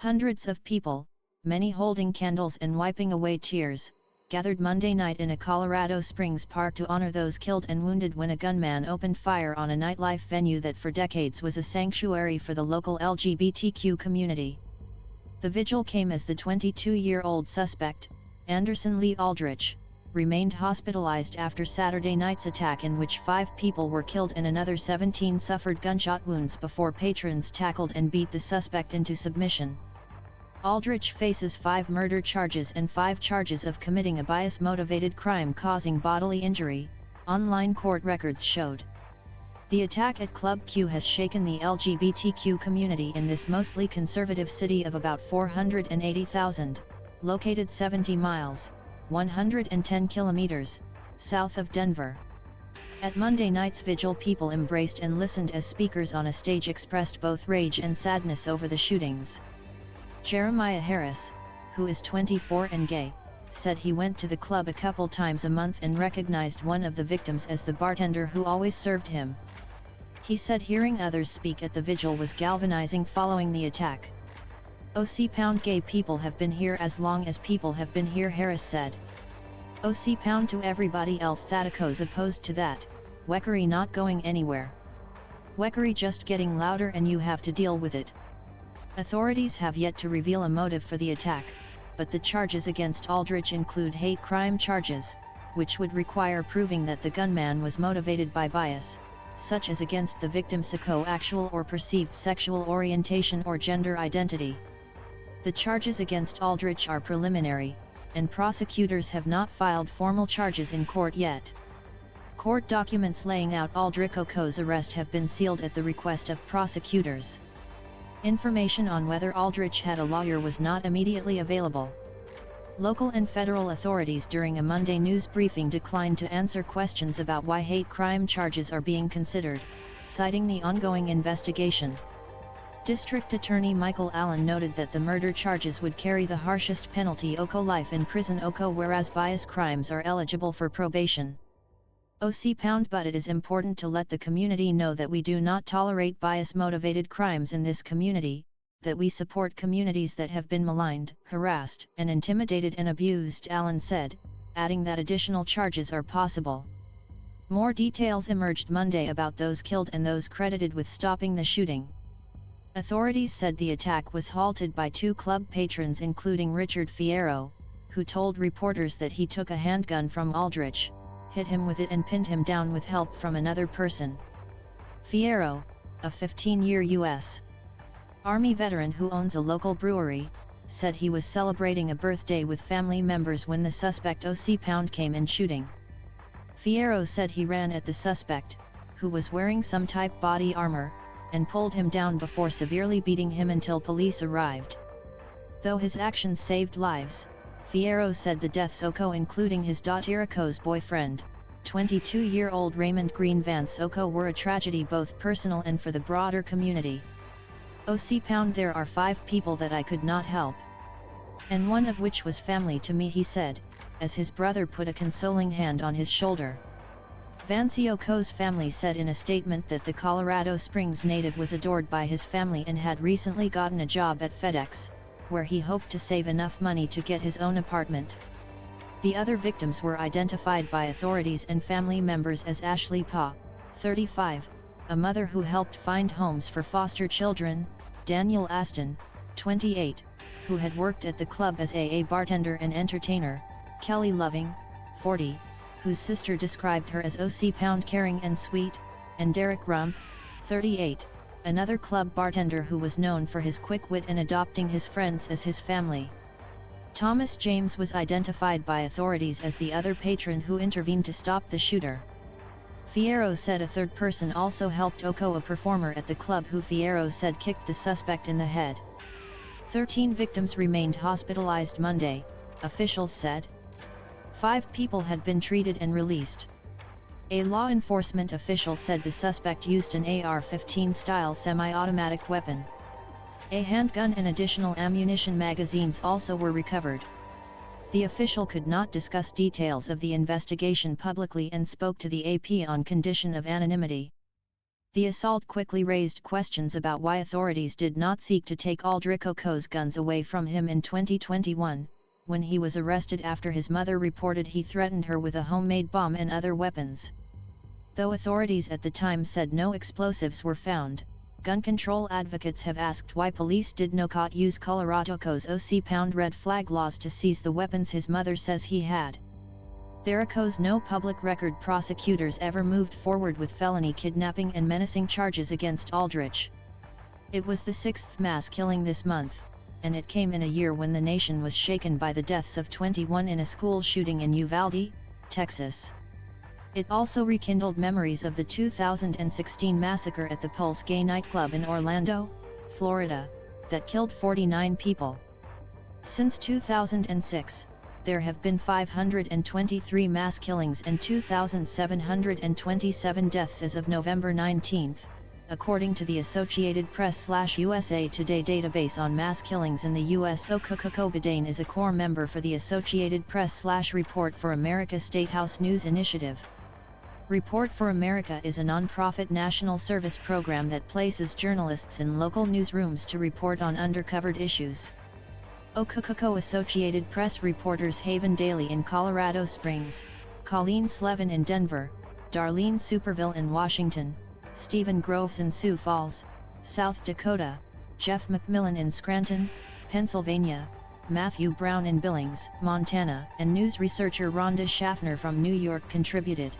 Hundreds of people, many holding candles and wiping away tears, gathered Monday night in a Colorado Springs park to honor those killed and wounded when a gunman opened fire on a nightlife venue that for decades was a sanctuary for the local LGBTQ community. The vigil came as the 22-year-old suspect, Anderson Lee Aldrich, remained hospitalized after Saturday night's attack in which 5 people were killed and another 17 suffered gunshot wounds before patrons tackled and beat the suspect into submission. Aldrich faces 5 murder charges and 5 charges of committing a bias-motivated crime causing bodily injury, online court records showed. The attack at Club Q has shaken the LGBTQ community in this mostly conservative city of about 480,000, located 70 miles, 110 kilometers, south of Denver. At Monday night's vigil, people embraced and listened as speakers on a stage expressed both rage and sadness over the shootings. Jeremiah Harris, who is 24 and gay, said he went to the club a couple times a month and recognized one of the victims as the bartender who always served him. He said hearing others speak at the vigil was galvanizing following the attack. Gay people have been here as long as people have been here, Harris said. To everybody else that's opposed to that, Weckery not going anywhere. Weckery just getting louder and you have to deal with it. Authorities have yet to reveal a motive for the attack, but the charges against Aldrich include hate crime charges, which would require proving that the gunman was motivated by bias, such as against the victim's actual or perceived sexual orientation or gender identity. The charges against Aldrich are preliminary, and prosecutors have not filed formal charges in court yet. Court documents laying out Aldrich's arrest have been sealed at the request of prosecutors. Information on whether Aldrich had a lawyer was not immediately available. Local and federal authorities during a Monday news briefing declined to answer questions about why hate crime charges are being considered, citing the ongoing investigation. District Attorney Michael Allen noted that the murder charges would carry the harshest penalty, life in prison, whereas bias crimes are eligible for probation. But it is important to let the community know that we do not tolerate bias-motivated crimes in this community, that we support communities that have been maligned, harassed, and intimidated and abused, Allen said, adding that additional charges are possible. More details emerged Monday about those killed and those credited with stopping the shooting. Authorities said the attack was halted by 2 club patrons, including Richard Fierro, who told reporters that he took a handgun from Aldrich, hit him with it and pinned him down with help from another person. Fierro, a 15-year U.S. Army veteran who owns a local brewery, said he was celebrating a birthday with family members when the suspect came in shooting. Fierro said he ran at the suspect, who was wearing some type body armor, and pulled him down before severely beating him until police arrived. Though his actions saved lives, Fierro said the deaths including his daughter's boyfriend, 22-year-old Raymond Green Vance were a tragedy both personal and for the broader community. There are 5 people that I could not help. And one of which was family to me, he said, as his brother put a consoling hand on his shoulder. Vance's family said in a statement that the Colorado Springs native was adored by his family and had recently gotten a job at FedEx, where he hoped to save enough money to get his own apartment. The other victims were identified by authorities and family members as Ashley Pa, 35, a mother who helped find homes for foster children, Daniel Aston, 28, who had worked at the club as a bartender and entertainer, Kelly Loving, 40, whose sister described her as caring and sweet, and Derek Rump, 38, another club bartender who was known for his quick wit and adopting his friends as his family. Thomas James was identified by authorities as the other patron who intervened to stop the shooter. Fierro said a third person also helped a performer at the club who Fierro said kicked the suspect in the head. 13 victims remained hospitalized Monday, officials said. 5 people had been treated and released. A law enforcement official said the suspect used an AR-15 style semi-automatic weapon. A handgun and additional ammunition magazines also were recovered. The official could not discuss details of the investigation publicly and spoke to the AP on condition of anonymity. The assault quickly raised questions about why authorities did not seek to take Aldrich's guns away from him in 2021, when he was arrested after his mother reported he threatened her with a homemade bomb and other weapons. Though authorities at the time said no explosives were found, gun control advocates have asked why police did not use Colorado's OC red flag laws to seize the weapons his mother says he had. There are no public record prosecutors ever moved forward with felony kidnapping and menacing charges against Aldrich. It was the sixth mass killing this month, and it came in a year when the nation was shaken by the deaths of 21 in a school shooting in Uvalde, Texas. It also rekindled memories of the 2016 massacre at the Pulse gay nightclub in Orlando, Florida, that killed 49 people. Since 2006, there have been 523 mass killings and 2,727 deaths as of November 19, according to the Associated Press/USA Today database on mass killings in the U.S. Okokoko Bidane is a core member for the Associated Press/Report for America State House News Initiative. Report for America is a non-profit national service program that places journalists in local newsrooms to report on undercovered issues. Okokoko Associated Press reporters Haven Daly in Colorado Springs, Colleen Slevin in Denver, Darlene Superville in Washington, Stephen Groves in Sioux Falls, South Dakota, Jeff McMillan in Scranton, Pennsylvania, Matthew Brown in Billings, Montana, and news researcher Rhonda Schaffner from New York contributed.